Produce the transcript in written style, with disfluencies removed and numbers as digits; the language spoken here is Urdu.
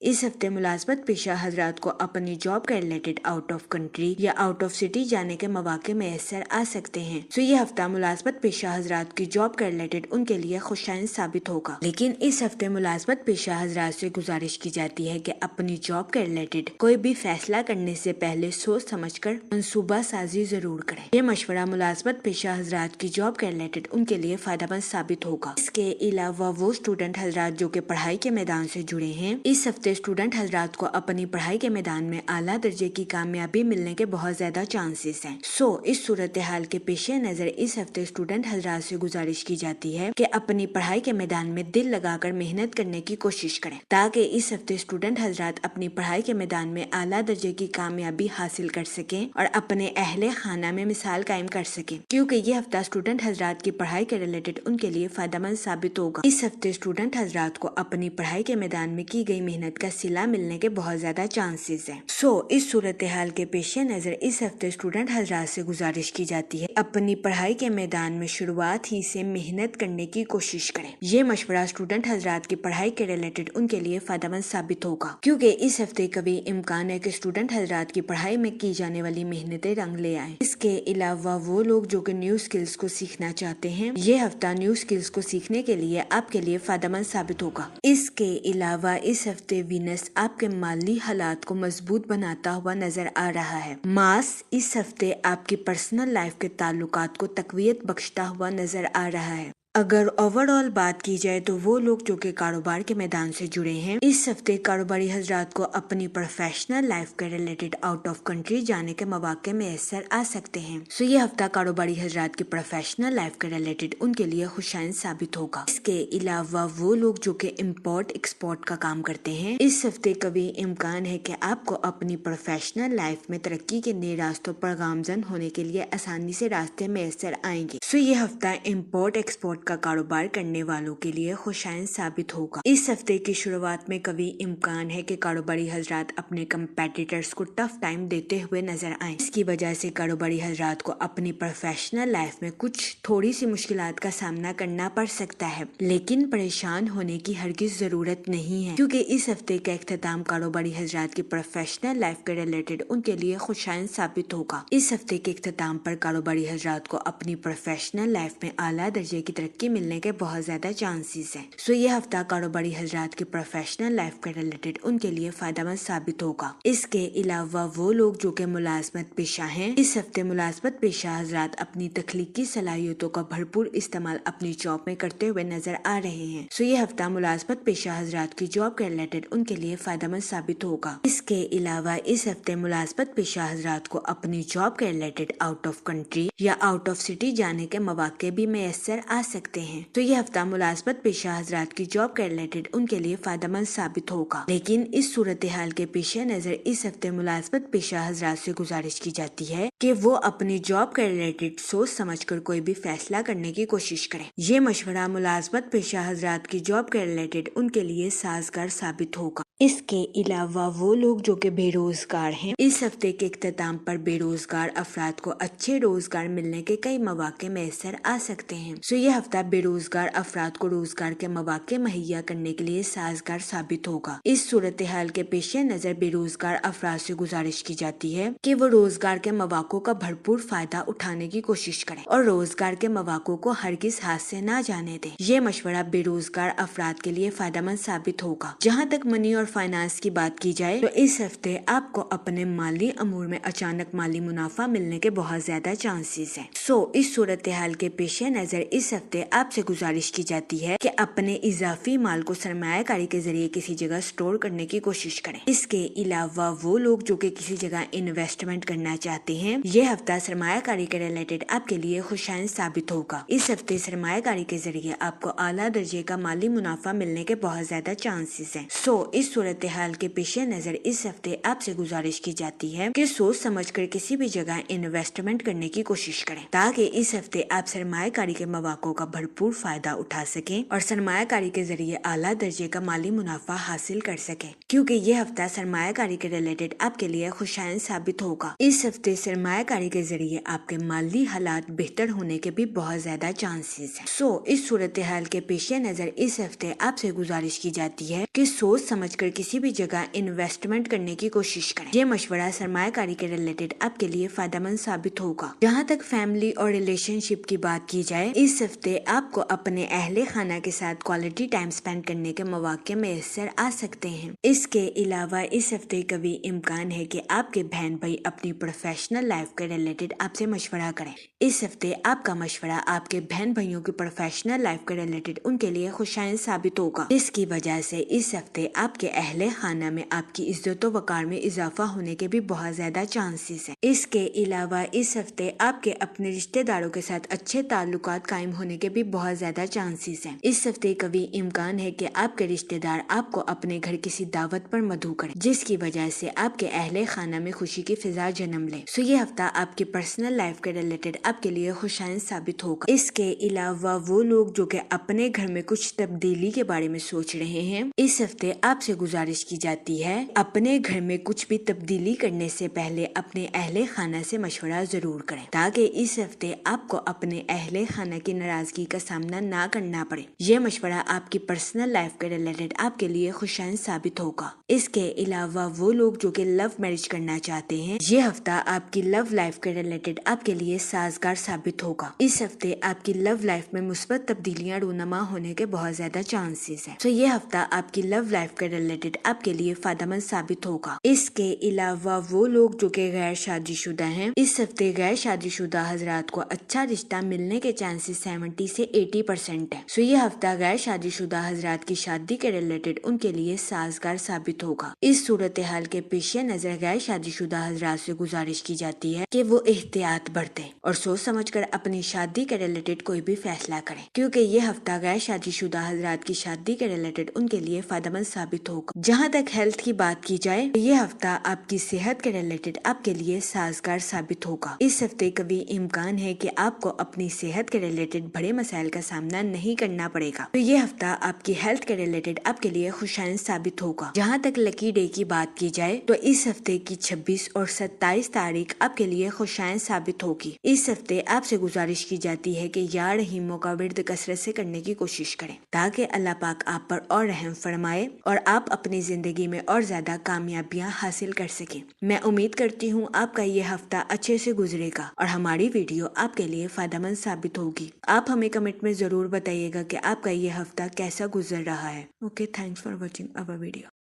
اس ہفتے ملازمت پیشہ حضرات کو اپنی جاب کے ریلیٹڈ آؤٹ آف کنٹری یا آؤٹ آف سٹی جانے کے مواقع میسر آ سکتے ہیں۔ یہ ہفتہ ملازمت پیشہ حضرات کی جاب کے ریلیٹڈ ان کے لیے خوشائن ثابت ہوگا، لیکن اس ہفتے ملازمت پیشہ حضرات سے گزارش کی جاتی ہے کہ اپنی جاب کے ریلیٹڈ کوئی بھی فیصلہ کرنے سے پہلے سوچ سمجھ کر منصوبہ سازی ضرور کریں۔ یہ مشورہ ملازمت پیشہ حضرات کی جاب کے ریلیٹڈ ان کے لیے فائدہ مند ثابت ہوگا۔ اس کے علاوہ وہ اسٹوڈنٹ حضرات جو کہ پڑھائی کے میدان سے جڑے ہیں، اس ہفتے اسٹوڈنٹ حضرات کو اپنی پڑھائی کے میدان میں اعلیٰ درجے کی کامیابی ملنے کے بہت زیادہ چانسز ہیں۔ اس صورتحال کے پیش نظر اس ہفتے اسٹوڈنٹ حضرات سے گزارش کی جاتی ہے کہ اپنی پڑھائی کے میدان میں دل لگا کر محنت کرنے کی کوشش کریں، تاکہ اس ہفتے اسٹوڈنٹ حضرات اپنی پڑھائی کے میدان میں اعلیٰ درجے کی کامیابی حاصل کر سکیں اور اپنے اہل خانہ میں مثال قائم کر سکیں، کیونکہ یہ ہفتہ اسٹوڈنٹ حضرات کی پڑھائی کے ریلیٹڈ ان کے لیے فائدہ مند ثابت ہوگا۔ اس ہفتے اسٹوڈنٹ حضرات کو اپنی پڑھائی کے میدان میں کی گئی محنت کا صلہ ملنے کے بہت زیادہ چانسز ہیں۔ اس صورتحال کے پیش نظر اس ہفتے اسٹوڈنٹ حضرات سے گزارش کی جاتی ہے اپنی پڑھائی کے میدان میں شروعات ہی سے محنت کرنے کی کوشش کریں۔ یہ مشورہ اسٹوڈنٹ حضرات کی پڑھائی کے ریلیٹڈ ان کے لیے فائدہ مند ثابت ہوگا، کیونکہ اس ہفتے کبھی امکان ہے کہ اسٹوڈنٹ حضرات کی پڑھائی میں کی جانے والی محنتیں رنگ لے آئیں۔ اس کے علاوہ وہ لوگ جو کہ نیو اسکلز کو سیکھنا چاہتے ہیں، یہ ہفتہ نیو اسکلز کو سیکھنے کے لیے آپ کے لیے فائدہ مند ثابت ہوگا۔ اس کے علاوہ اس ہفتے وینس آپ کے مالی حالات کو مضبوط بناتا ہوا نظر آ رہا ہے۔ مارس اس ہفتے آپ کی پرسنل لائف کے تعلقات کو تقویت بخشتا ہوا نظر آ رہا ہے۔ اگر اوور آل بات کی جائے تو وہ لوگ جو کہ کاروبار کے میدان سے جڑے ہیں، اس ہفتے کاروباری حضرات کو اپنی پروفیشنل لائف کے ریلیٹڈ آؤٹ آف کنٹری جانے کے مواقع میسر آ سکتے ہیں۔ یہ ہفتہ کاروباری حضرات کی پروفیشنل لائف کے ریلیٹڈ ان کے لیے خوشائن ثابت ہوگا۔ اس کے علاوہ وہ لوگ جو کہ امپورٹ ایکسپورٹ کا کام کرتے ہیں، اس ہفتے کبھی امکان ہے کہ آپ کو اپنی پروفیشنل لائف میں ترقی کے نئے راستوں پر گامزن ہونے کے لیے آسانی سے راستے میسر آئیں گے۔ یہ ہفتہ امپورٹ ایکسپورٹ کا کاروبار کرنے والوں کے لیے خوشائن ثابت ہوگا۔ اس ہفتے کی شروعات میں کبھی امکان ہے کہ کاروباری حضرات اپنے کمپیٹیٹرز کو ٹف ٹائم دیتے ہوئے نظر آئیں۔ اس کی وجہ سے کاروباری حضرات کو اپنی پروفیشنل لائف میں کچھ تھوڑی سی مشکلات کا سامنا کرنا پڑ سکتا ہے، لیکن پریشان ہونے کی ہرگز ضرورت نہیں ہے، کیونکہ اس ہفتے کا اختتام کاروباری حضرات کی پروفیشنل لائف کے ریلیٹڈ ان کے لیے خوشائن ثابت ہوگا۔ اس ہفتے کے اختتام پر کاروباری حضرات کو اپنی پروفیشنل لائف میں اعلیٰ درجے کی ترقی ملنے کے بہت زیادہ چانسز ہیں۔ یہ ہفتہ کاروباری حضرات کی پروفیشنل لائف کے ریلیٹڈ ان کے لیے فائدہ مند ثابت ہوگا۔ اس کے علاوہ وہ لوگ جو کہ ملازمت پیشہ ہیں، اس ہفتے ملازمت پیشہ حضرات اپنی تخلیقی صلاحیتوں کا بھرپور استعمال اپنی جاب میں کرتے ہوئے نظر آ رہے ہیں۔ یہ ہفتہ ملازمت پیشہ حضرات کی جاب کے ریلیٹڈ ان کے لیے فائدہ مند ثابت ہوگا۔ اس کے علاوہ اس ہفتے ملازمت پیشہ حضرات کو اپنی جاب کے ریلیٹڈ آؤٹ آف کنٹری یا آؤٹ آف سٹی جانے کے مواقع بھی میسر آ سکتے ہیں۔ یہ ہفتہ ملازمت پیشہ حضرات کی جاب کے ریلیٹڈ ان کے لیے فائدہ مند ثابت ہوگا، لیکن اس صورتحال کے پیش نظر اس ہفتے ملازمت پیشہ حضرات سے گزارش کی جاتی ہے کہ وہ اپنی جاب کے ریلیٹڈ سوچ سمجھ کر کوئی بھی فیصلہ کرنے کی کوشش کریں۔ یہ مشورہ ملازمت پیشہ حضرات کی جاب کے ریلیٹڈ ان کے لیے سازگار ثابت ہوگا۔ اس کے علاوہ وہ لوگ جو کہ بے روزگار ہیں، اس ہفتے کے اختتام پر بے روزگار افراد کو اچھے روزگار ملنے کے کئی مواقع میسر آ سکتے ہیں۔ یہ ہفتہ بے روزگار افراد کو روزگار کے مواقع مہیا کرنے کے لیے سازگار ثابت ہوگا۔ اس صورتحال کے پیش نظر بے روزگار افراد سے گزارش کی جاتی ہے کہ وہ روزگار کے مواقع کا بھرپور فائدہ اٹھانے کی کوشش کریں اور روزگار کے مواقع کو ہرگز ہاتھ سے نہ جانے دیں۔ یہ مشورہ بے روزگار افراد کے لیے فائدہ مند ثابت ہوگا۔ جہاں تک منی اور فائنانس کی بات کی جائے تو اس ہفتے آپ کو اپنے مالی امور میں اچانک مالی منافع ملنے کے بہت زیادہ چانسز ہیں۔ اس صورتحال کے پیش نظر اس ہفتے آپ سے گزارش کی جاتی ہے کہ اپنے اضافی مال کو سرمایہ کاری کے ذریعے کسی جگہ سٹور کرنے کی کوشش کریں۔ اس کے علاوہ وہ لوگ جو کہ کسی جگہ انویسٹمنٹ کرنا چاہتے ہیں، یہ ہفتہ سرمایہ کاری کے ریلیٹڈ آپ کے لیے خوشائن ثابت ہوگا۔ اس ہفتے سرمایہ کاری کے ذریعے آپ کو اعلیٰ درجے کا مالی منافع ملنے کے بہت زیادہ چانسز ہیں۔ اس صورتحال کے پیش نظر اس ہفتے آپ سے گزارش کی جاتی ہے کہ سوچ سمجھ کر کسی بھی جگہ انویسٹمنٹ کرنے کی کوشش کریں، تاکہ اس ہفتے آپ سرمایہ کاری کے مواقع کا بھرپور فائدہ اٹھا سکیں اور سرمایہ کاری کے ذریعے اعلیٰ درجے کا مالی منافع حاصل کر سکیں، کیونکہ یہ ہفتہ سرمایہ کاری کے ریلیٹڈ آپ کے لیے خوشائن ثابت ہوگا۔ اس ہفتے سرمایہ کاری کے ذریعے آپ کے مالی حالات بہتر ہونے کے بھی بہت زیادہ چانسز ہیں۔ اس صورتحال کے پیش نظر اس ہفتے آپ سے گزارش کی جاتی ہے کہ سوچ سمجھ کر کسی بھی جگہ انویسٹمنٹ کرنے کی کوشش کریں۔ یہ مشورہ سرمایہ کاری کے ریلیٹڈ آپ کے لیے فائدہ مند ثابت ہوگا۔ جہاں تک فیملی اور ریلیشن شپ کی بات کی جائے، اس ہفتے آپ کو اپنے اہل خانہ کے ساتھ کوالٹی ٹائم سپینڈ کرنے کے مواقع میسر آ سکتے ہیں۔ اس کے علاوہ اس ہفتے کبھی امکان ہے کہ آپ کے بہن بھائی اپنی پروفیشنل لائف کے ریلیٹڈ آپ سے مشورہ کریں۔ اس ہفتے آپ کا مشورہ آپ کے بہن بھائیوں کی پروفیشنل لائف کے ریلیٹڈ ان کے لیے خوشائن ثابت ہوگا، جس کی وجہ سے اس ہفتے آپ کے اہل خانہ میں آپ کی عزت و وقار میں اضافہ ہونے کے بھی بہت زیادہ چانسز ہیں۔ اس کے علاوہ اس ہفتے آپ کے اپنے رشتہ داروں کے ساتھ اچھے تعلقات قائم ہونے کے بھی بہت زیادہ چانسز ہیں۔ اس ہفتے کبھی امکان ہے کہ آپ کے رشتہ دار آپ کو اپنے گھر کسی دعوت پر مدعو کریں، جس کی وجہ سے آپ کے اہل خانہ میں خوشی کی فضا جنم لے۔ یہ ہفتہ آپ کی پرسنل لائف کے ریلیٹڈ آپ کے لیے خوشائن ثابت ہوگا۔ اس کے علاوہ وہ لوگ جو کہ اپنے گھر میں کچھ تبدیلی کے بارے میں سوچ رہے ہیں، اس ہفتے آپ سے گزارش کی جاتی ہے اپنے گھر میں کچھ بھی تبدیلی کرنے سے پہلے اپنے اہل خانہ سے مشورہ ضرور کریں، تاکہ اس ہفتے آپ کو اپنے اہل خانہ کی ناراضگی کا سامنا نہ کرنا پڑے۔ یہ مشورہ آپ کی پرسنل لائف کے ریلیٹڈ آپ کے لیے خوشائن ثابت ہوگا۔ اس کے علاوہ وہ لوگ جو کہ لو میرج کرنا چاہتے ہیں، یہ ہفتہ آپ کی لو لائف کے ریلیٹڈ آپ کے لیے سازگار ثابت ہوگا۔ اس ہفتے آپ کی لو لائف میں مثبت تبدیلیاں رونما ہونے کے بہت زیادہ چانسز ہیں۔ یہ ہفتہ آپ کی لو لائف کے ریلیٹڈ آپ کے لیے فائدہ مند ثابت ہوگا۔ اس کے علاوہ وہ لوگ جو کہ غیر شادی شدہ ہیں، اس ہفتے غیر شادی شدہ حضرات کو اچھا رشتہ ملنے کے چانسز 70 سے 80% ہے۔ یہ ہفتہ غیر شادی شدہ حضرات کی شادی کے ریلیٹڈ ان کے لیے سازگار ثابت ہوگا۔ اس صورتحال کے پیش نظر غیر شادی شدہ حضرات سے گزارش کی جاتی ہے کہ وہ احتیاط برتیں اور سوچ سمجھ کر اپنی شادی کے ریلیٹڈ کوئی بھی فیصلہ کریں، کیونکہ یہ ہفتہ غیر شادی شدہ حضرات کی شادی کے ریلیٹڈ ان کے لیے فائدہ مند ثابت ہوگا۔ جہاں تک ہیلتھ کی بات کی جائے، یہ ہفتہ آپ کی صحت کے ریلیٹڈ آپ کے لیے سازگار ثابت ہوگا۔ اس ہفتے کبھی امکان ہے کہ آپ کو اپنی صحت کے ریلیٹڈ بڑے مسائل کا سامنا نہیں کرنا پڑے گا۔ یہ ہفتہ آپ کی ہیلتھ کے ریلیٹڈ آپ کے لیے خوشائن ثابت ہوگا۔ جہاں تک لکی ڈے کی بات کی جائے تو اس ہفتے کی 26 اور 27 تاریخ آپ کے لیے خوشائن ثابت ہوگی۔ اس ہفتے آپ سے گزارش کی جاتی ہے کہ یا رحیموں کا ورد کثرت سے کرنے کی کوشش کریں، تاکہ اللہ پاک آپ پر اور رحم فرمائے اور آپ اپنی زندگی میں اور زیادہ کامیابیاں حاصل کر سکیں۔ میں امید کرتی ہوں آپ کا یہ ہفتہ اچھے سے گزرے گا اور ہماری ویڈیو آپ کے لیے فائدہ مند ثابت ہوگی۔ آپ ہمیں کمنٹ میں ضرور بتائیے گا کہ آپ کا یہ ہفتہ کیسا گزر رہا ہے۔ Okay, thanks for watching our video.